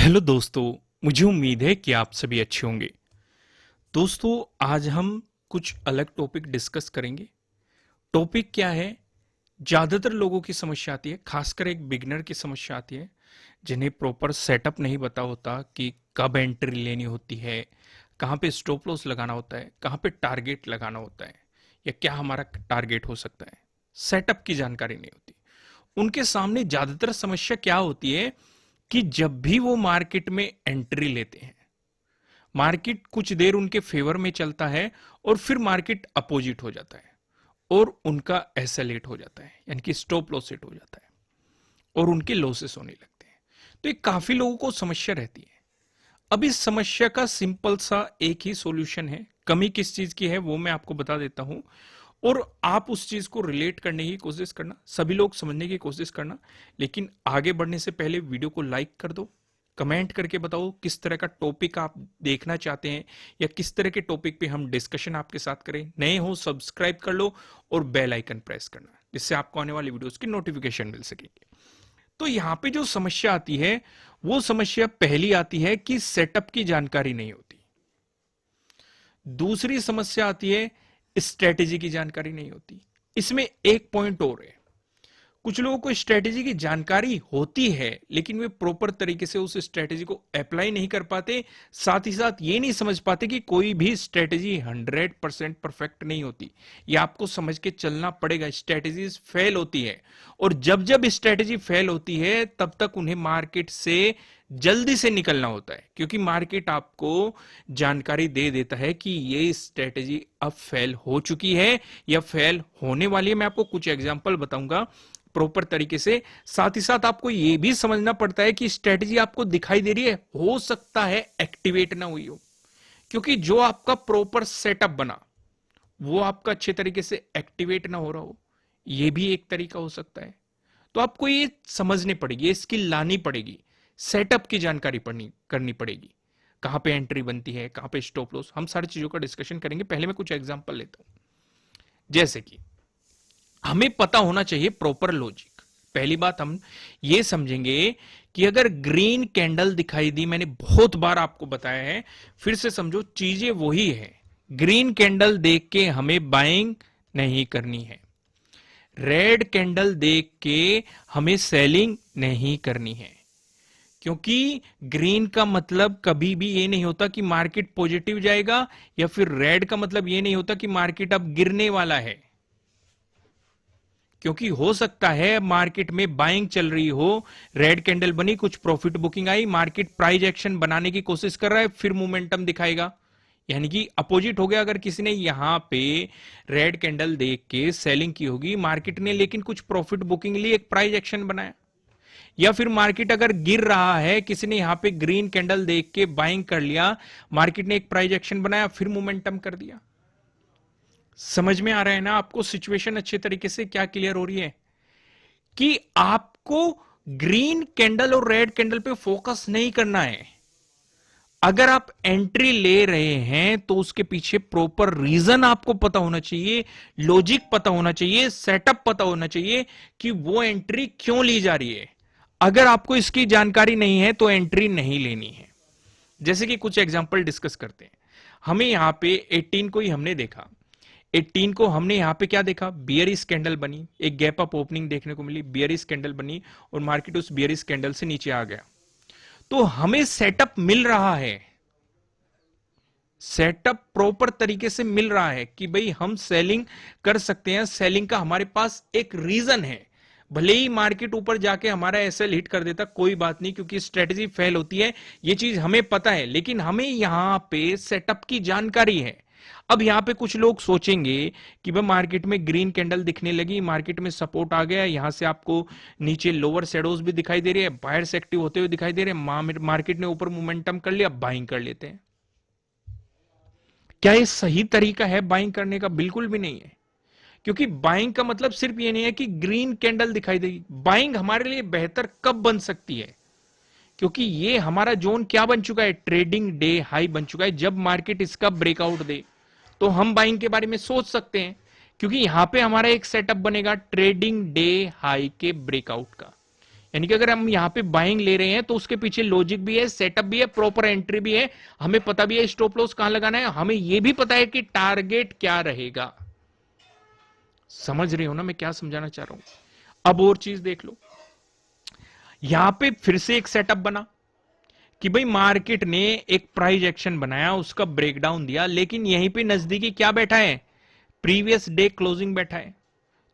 Hello दोस्तों। मुझे उम्मीद है कि आप सभी अच्छे होंगे। दोस्तों, आज हम कुछ अलग टॉपिक डिस्कस करेंगे। टॉपिक क्या है? ज़्यादातर लोगों की समस्या आती है, खासकर एक बिगनर की समस्या आती है, जिन्हें प्रॉपर सेटअप नहीं पता होता कि कब एंट्री लेनी होती है, कहाँ पे स्टॉप लॉस लगाना होता है, कहाँ पे टारगेट लगाना होता है, या क्या हमारा टारगेट हो सकता है। सेटअप की जानकारी नहीं होती। उनके सामने ज़्यादातर समस्या क्या होती है कि जब भी वो मार्केट में एंट्री लेते हैं, मार्केट कुछ देर उनके फेवर में चलता है और फिर मार्केट अपोजिट हो जाता है और उनका एसेलेट हो जाता है, यानी कि स्टॉप लॉस सेट हो जाता है और उनके लॉसेस होने लगते हैं। तो ये काफी लोगों को समस्या रहती है। अब इस समस्या का सिंपल सा एक ही सॉल्यूशन है। कमी किस चीज की है वो मैं आपको बता देता हूं, और आप उस चीज को रिलेट करने की कोशिश करना, सभी लोग समझने की कोशिश करना। लेकिन आगे बढ़ने से पहले वीडियो को लाइक कर दो, कमेंट करके बताओ किस तरह का टॉपिक आप देखना चाहते हैं या किस तरह के टॉपिक पे हम डिस्कशन आपके साथ करें। नए हो सब्सक्राइब कर लो और बेल आइकन प्रेस करना, जिससे आपको आने वाली वीडियोस की नोटिफिकेशन मिल सकेगी। तो यहाँ पे जो समस्या आती है, वो समस्या पहली आती है कि सेटअप की जानकारी नहीं होती। दूसरी समस्या आती है स्ट्रेटेजी की जानकारी नहीं होती। इसमें एक पॉइंट और है, कुछ लोगों को स्ट्रेटेजी की जानकारी होती है लेकिन वे प्रॉपर तरीके से उस स्ट्रेटेजी को अप्लाई नहीं कर पाते। साथ ही साथ ये नहीं समझ पाते कि कोई भी स्ट्रेटेजी 100% परफेक्ट नहीं होती। ये आपको समझ के चलना पड़ेगा। स्ट्रेटेजी फेल होती है, और जब जब स्ट्रेटेजी फेल होती है तब तक उन्हें मार्केट से जल्दी से निकलना होता है, क्योंकि मार्केट आपको जानकारी दे देता है कि ये स्ट्रेटेजी अब फेल हो चुकी है या फेल होने वाली है। मैं आपको कुछ एग्जांपल बताऊंगा प्रॉपर तरीके से। साथ ही साथ आपको यह भी समझना पड़ता है कि स्ट्रेटेजी आपको दिखाई दे रही है, हो सकता है एक्टिवेट ना हुई हो, क्योंकि जो आपका प्रॉपर सेटअप बना वो आपका अच्छे तरीके से एक्टिवेट ना हो रहा हो, यह भी एक तरीका हो सकता है। तो आपको ये समझनी पड़ेगी, ये स्किल लानी पड़ेगी, सेटअप की जानकारी पढ़नी करनी पड़ेगी। कहां पे एंट्री बनती है, कहां पे स्टॉप लॉस, हम सारी चीजों का डिस्कशन करेंगे। पहले मैं कुछ एग्जांपल लेता हूं। जैसे कि हमें पता होना चाहिए प्रॉपर लॉजिक। पहली बात हम ये समझेंगे कि अगर ग्रीन कैंडल दिखाई दी, मैंने बहुत बार आपको बताया है, फिर से समझो, चीजें वही है। ग्रीन कैंडल देख के हमें बाइंग नहीं करनी है, रेड कैंडल देख के हमें सेलिंग नहीं करनी है। क्योंकि ग्रीन का मतलब कभी भी ये नहीं होता कि मार्केट पॉजिटिव जाएगा, या फिर रेड का मतलब ये नहीं होता कि मार्केट अब गिरने वाला है। क्योंकि हो सकता है मार्केट में बाइंग चल रही हो, रेड कैंडल बनी, कुछ प्रॉफिट बुकिंग आई, मार्केट प्राइस एक्शन बनाने की कोशिश कर रहा है, फिर मोमेंटम दिखाएगा, यानी कि अपोजिट हो गया। अगर किसी ने यहां पे रेड कैंडल देख के सेलिंग की होगी मार्केट ने, लेकिन कुछ प्रॉफिट बुकिंग ली, एक प्राइस एक्शन बनाया। या फिर मार्केट अगर गिर रहा है, किसी ने यहां पे ग्रीन कैंडल देख के बाइंग कर लिया, मार्केट ने एक प्राइस एक्शन बनाया, फिर मोमेंटम कर दिया। समझ में आ रहा है ना आपको सिचुएशन अच्छे तरीके से क्या क्लियर हो रही है? कि आपको ग्रीन कैंडल और रेड कैंडल पे फोकस नहीं करना है। अगर आप एंट्री ले रहे हैं तो उसके पीछे प्रॉपर रीजन आपको पता होना चाहिए, लॉजिक पता होना चाहिए, सेटअप पता होना चाहिए कि वो एंट्री क्यों ली जा रही है। अगर आपको इसकी जानकारी नहीं है तो एंट्री नहीं लेनी है। जैसे कि कुछ एग्जांपल डिस्कस करते हैं। हमें यहां पे 18 को ही हमने देखा। 18 को हमने यहां पे क्या देखा, बियरिश कैंडल बनी, एक गैप अप ओपनिंग देखने को मिली, बियरिश कैंडल बनी और मार्केट उस बियरिश कैंडल से नीचे आ गया। तो हमें सेटअप मिल रहा है, सेटअप प्रॉपर तरीके से मिल रहा है कि भाई हम सेलिंग कर सकते हैं। सेलिंग का हमारे पास एक रीजन है। भले ही मार्केट ऊपर जाके हमारा एसएल हिट कर देता, कोई बात नहीं, क्योंकि स्ट्रेटेजी फेल होती है, ये चीज हमें पता है, लेकिन हमें यहां पे सेटअप की जानकारी है। अब यहां पे कुछ लोग सोचेंगे कि भाई मार्केट में ग्रीन कैंडल दिखने लगी, मार्केट में सपोर्ट आ गया, यहां से आपको नीचे लोअर शेडोज भी दिखाई दे रही है, बायर्स एक्टिव होते हुए दिखाई दे रहे हैं, मार्केट ने ऊपर मोमेंटम कर लिया, बाइंग कर लेते हैं। क्या ये सही तरीका है बाइंग करने का? बिल्कुल भी नहीं है। क्योंकि बाइंग का मतलब सिर्फ ये नहीं है कि ग्रीन कैंडल दिखाई देगी। बाइंग हमारे लिए बेहतर कब बन सकती है? क्योंकि ये हमारा जोन क्या बन चुका है, ट्रेडिंग डे हाई बन चुका है। जब मार्केट इसका ब्रेकआउट दे तो हम बाइंग के बारे में सोच सकते हैं, क्योंकि यहां पे हमारा एक सेटअप बनेगा ट्रेडिंग डे हाई के ब्रेकआउट का। यानी कि अगर हम यहां पे बाइंग ले रहे हैं तो उसके पीछे लॉजिक भी है, सेटअप भी है, प्रॉपर एंट्री भी है, हमें पता भी है स्टॉप लॉस कहां लगाना है, हमें यह भी पता है कि टारगेट क्या रहेगा। समझ रहे हो ना मैं क्या समझाना चाह रहा हूं। अब और चीज देख लो, यहां पे फिर से एक सेटअप बना कि भाई मार्केट ने एक प्राइस एक्शन बनाया, उसका ब्रेकडाउन दिया, लेकिन यहीं पे नजदीकी क्या बैठा है, प्रीवियस डे क्लोजिंग बैठा है।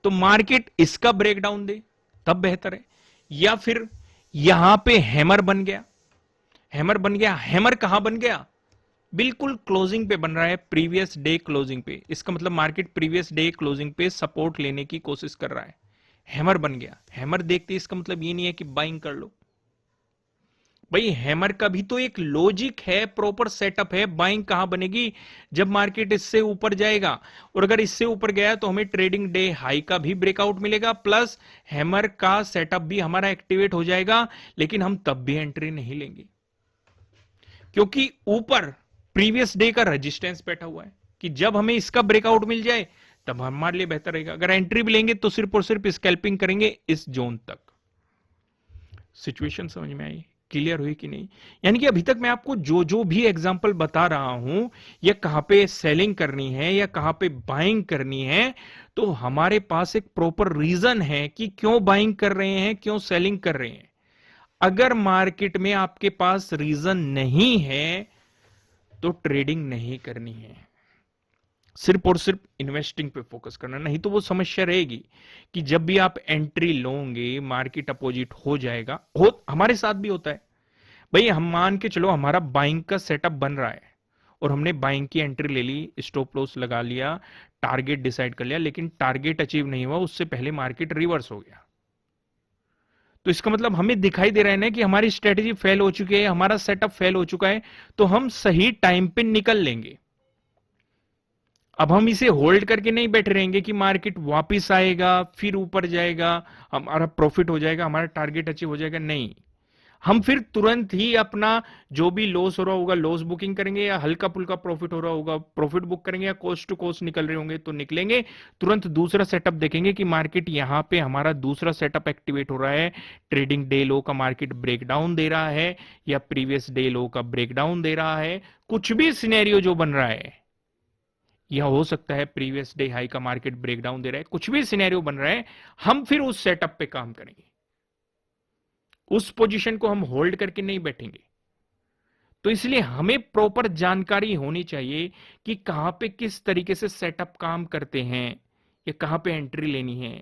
तो मार्केट इसका ब्रेकडाउन दे तब बेहतर है, या फिर यहां पे हैमर बन गया, हैमर बन गया, हैमर कहां बन गया, बिल्कुल क्लोजिंग पे बन रहा है, प्रीवियस डे क्लोजिंग पे। इसका मतलब मार्केट प्रीवियस डे क्लोजिंग पे सपोर्ट लेने की कोशिश कर रहा है, हैमर बन गया। हैमर देखते इसका मतलब ये नहीं है कि बाइंग कर लो भाई, हैमर का भी तो एक लॉजिक है, प्रॉपर सेटअप है। बाइंग कहां बनेगी, जब मार्केट इससे ऊपर जाएगा, और अगर इससे ऊपर गया तो हमें ट्रेडिंग डे हाई का भी ब्रेकआउट मिलेगा, प्लस हैमर का सेटअप भी हमारा एक्टिवेट हो जाएगा, लेकिन हम तब भी एंट्री नहीं लेंगे, क्योंकि ऊपर प्रीवियस डे का रेजिस्टेंस बैठा हुआ है कि जब हमें इसका ब्रेकआउट मिल जाए तब हमारे लिए बेहतर रहेगा। अगर एंट्री भी लेंगे तो सिर्फ और सिर्फ स्कैल्पिंग करेंगे इस जोन तक। सिचुएशन समझ में आई, क्लियर हुई कि नहीं। यानी कि अभी तक मैं आपको जो जो भी एग्जांपल बता रहा हूं, या कहां पे सेलिंग करनी है या कहां पे बाइंग करनी है, तो हमारे पास एक प्रॉपर रीजन है कि क्यों बाइंग कर रहे हैं, क्यों सेलिंग कर रहे हैं। अगर मार्केट में आपके पास रीजन नहीं है तो ट्रेडिंग नहीं करनी है, सिर्फ और सिर्फ इन्वेस्टिंग पे फोकस करना। नहीं तो वो समस्या रहेगी कि जब भी आप एंट्री लोगे मार्केट अपोजिट हो जाएगा। हमारे साथ भी होता है भाई, हम मान के चलो हमारा बाइंग का सेटअप बन रहा है और हमने बाइंग की एंट्री ले ली, स्टॉप लॉस लगा लिया, टारगेट डिसाइड कर लिया, लेकिन टारगेट अचीव नहीं हुआ, उससे पहले मार्केट रिवर्स हो गया। तो इसका मतलब हमें दिखाई दे रहा है ना कि हमारी स्ट्रेटेजी फेल हो चुकी है, हमारा सेटअप फेल हो चुका है, तो हम सही टाइम पे निकल लेंगे। अब हम इसे होल्ड करके नहीं बैठे रहेंगे कि मार्केट वापस आएगा फिर ऊपर जाएगा, हमारा प्रॉफिट हो जाएगा, हमारा टारगेट अचीव हो जाएगा। नहीं, हम फिर तुरंत ही अपना जो भी लॉस हो रहा होगा लॉस बुकिंग करेंगे, या हल्का फुल्का प्रॉफिट हो रहा होगा प्रॉफिट बुक करेंगे, या कोस्ट टू कोस्ट निकल रहे होंगे तो निकलेंगे। तुरंत दूसरा सेटअप देखेंगे कि मार्केट यहां पे हमारा दूसरा सेटअप एक्टिवेट हो रहा है, ट्रेडिंग डे लो का मार्केट ब्रेकडाउन दे रहा है, या प्रीवियस डे लो का ब्रेकडाउन दे रहा है, कुछ भी सिनेरियो जो बन रहा है, यह हो सकता है प्रीवियस डे हाई का मार्केट ब्रेकडाउन दे रहा है, कुछ भी सिनेरियो बन रहा है, हम फिर उस सेटअप पे काम करेंगे, उस पोजीशन को हम होल्ड करके नहीं बैठेंगे। तो इसलिए हमें प्रॉपर जानकारी होनी चाहिए कि कहां पे किस तरीके से सेटअप काम करते हैं या कहां पे एंट्री लेनी है।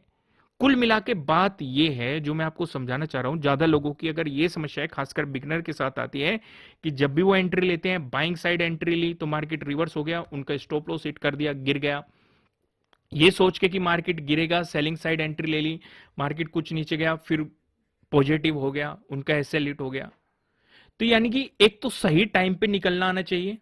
कुल मिला के बात यह है जो मैं आपको समझाना चाह रहा हूं। ज्यादा लोगों की अगर यह समस्या है, खासकर बिगनर के साथ आती है, कि जब भी वो एंट्री लेते हैं, बाइंग साइड एंट्री ली तो मार्केट रिवर्स हो गया, उनका स्टॉप लॉस हिट कर दिया, गिर गया। ये सोच के कि मार्केट गिरेगा, सेलिंग साइड एंट्री ले ली, मार्केट कुछ नीचे गया, फिर पॉजिटिव हो गया, उनका एसएल हिट हो गया। तो यानी कि एक तो सही टाइम पे निकलना आना चाहिए।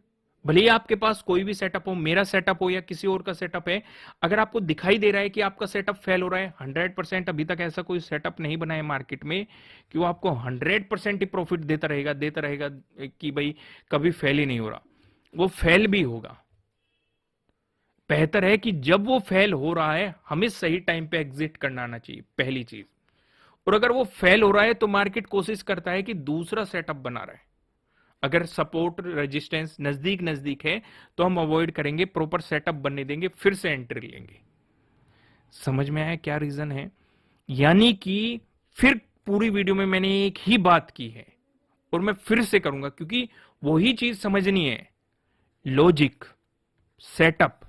भले ही आपके पास कोई भी सेटअप हो, मेरा सेटअप हो या किसी और का सेटअप है, अगर आपको दिखाई दे रहा है कि आपका सेटअप फेल हो रहा है, 100% अभी तक ऐसा कोई सेटअप नहीं बना है मार्केट में कि वो आपको 100% ही प्रॉफिट देता रहेगा कि भाई कभी फेल ही नहीं हो रहा। वो फेल भी होगा। बेहतर है कि जब वो फेल हो रहा है हमें सही टाइम पे एग्जिट करना आना चाहिए, पहली चीज। और अगर वो फेल हो रहा है तो मार्केट कोशिश करता है कि दूसरा सेटअप बना रहा है। अगर सपोर्ट रेजिस्टेंस नजदीक नजदीक है तो हम अवॉइड करेंगे, प्रॉपर सेटअप बनने देंगे, फिर से एंट्री लेंगे। समझ में आया क्या रीजन है। यानी कि फिर पूरी वीडियो में मैंने एक ही बात की है और मैं फिर से करूंगा, क्योंकि वही चीज समझनी है। लॉजिक, सेटअप,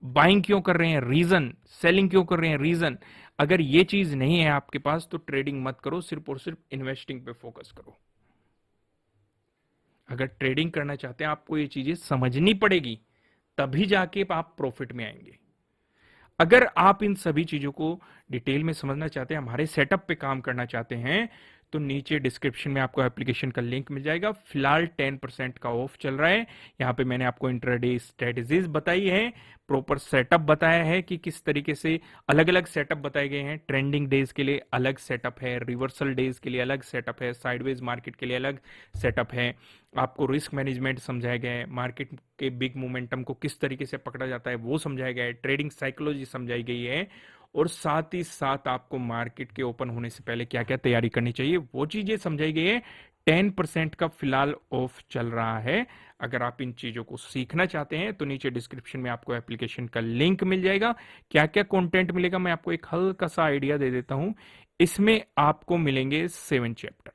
बाइंग क्यों कर रहे हैं रीजन, सेलिंग क्यों कर रहे हैं रीजन। अगर ये चीज नहीं है आपके पास तो ट्रेडिंग मत करो, सिर्फ और सिर्फ इन्वेस्टिंग पे फोकस करो। अगर ट्रेडिंग करना चाहते हैं आपको ये चीजें समझनी पड़ेगी, तभी जाके आप प्रॉफिट में आएंगे। अगर आप इन सभी चीजों को डिटेल में समझना चाहते हैं, हमारे सेटअप पे काम करना चाहते हैं, तो नीचे डिस्क्रिप्शन में आपको एप्लीकेशन का लिंक मिल जाएगा। फिलहाल 10% का ऑफ चल रहा है। यहाँ पे मैंने आपको इंट्राडे स्ट्रेटेजीज बताई है, प्रॉपर सेटअप बताया है कि किस तरीके से अलग अलग सेटअप बताए गए हैं। ट्रेंडिंग डेज के लिए अलग सेटअप है, रिवर्सल डेज के लिए अलग सेटअप है, साइडवेज मार्केट के लिए अलग सेटअप है। आपको रिस्क मैनेजमेंट समझाया गया है, मार्केट के बिग मोमेंटम को किस तरीके से पकड़ा जाता है वो समझाया गया है, ट्रेडिंग साइकोलॉजी समझाई गई है, और साथ ही साथ आपको मार्केट के ओपन होने से पहले क्या क्या तैयारी करनी चाहिए वो चीजें समझाई गई है। 10% का फिलहाल ऑफ चल रहा है। अगर आप इन चीजों को सीखना चाहते हैं तो नीचे डिस्क्रिप्शन में आपको एप्लीकेशन का लिंक मिल जाएगा। क्या क्या कंटेंट मिलेगा मैं आपको एक हल्का सा आइडिया दे देता हूं। इसमें आपको मिलेंगे 7 चैप्टर,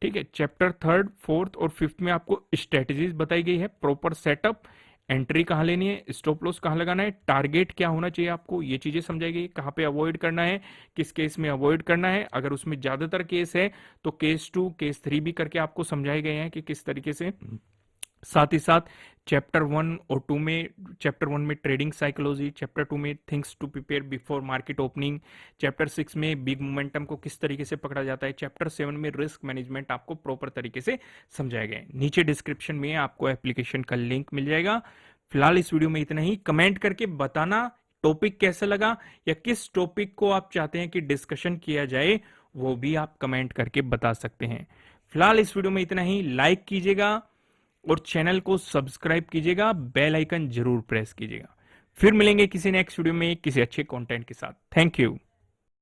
ठीक है। चैप्टर 3, 4 और 5 में आपको स्ट्रेटेजीज बताई गई है, प्रॉपर सेटअप, एंट्री कहां लेनी है, स्टॉप लॉस कहां लगाना है, टारगेट क्या होना चाहिए आपको, ये चीजें समझाई गई, कहां पे अवॉइड करना है, किस केस में अवॉइड करना है। अगर उसमें ज्यादातर केस है तो केस 2 केस 3 भी करके आपको समझाए गए हैं कि किस तरीके से। साथ ही साथ चैप्टर 1 और 2 में, चैप्टर 1 में ट्रेडिंग साइकोलॉजी, चैप्टर 2 में things to prepare before market opening, chapter 6 में बिग मोमेंटम को किस तरीके से पकड़ा जाता है, चैप्टर 7 में रिस्क मैनेजमेंट आपको प्रॉपर तरीके से समझाया गया है। नीचे डिस्क्रिप्शन में आपको एप्लीकेशन का लिंक मिल जाएगा। फिलहाल इस वीडियो में इतना ही। कमेंट करके बताना टॉपिक कैसा लगा या किस टॉपिक को आप चाहते हैं कि डिस्कशन किया जाए, वो भी आप कमेंट करके बता सकते हैं। फिलहाल इस वीडियो में इतना ही। लाइक कीजिएगा और चैनल को सब्सक्राइब कीजिएगा, बेल आइकन जरूर प्रेस कीजिएगा। फिर मिलेंगे किसी नेक्स्ट वीडियो में किसी अच्छे कंटेंट के साथ। Thank you.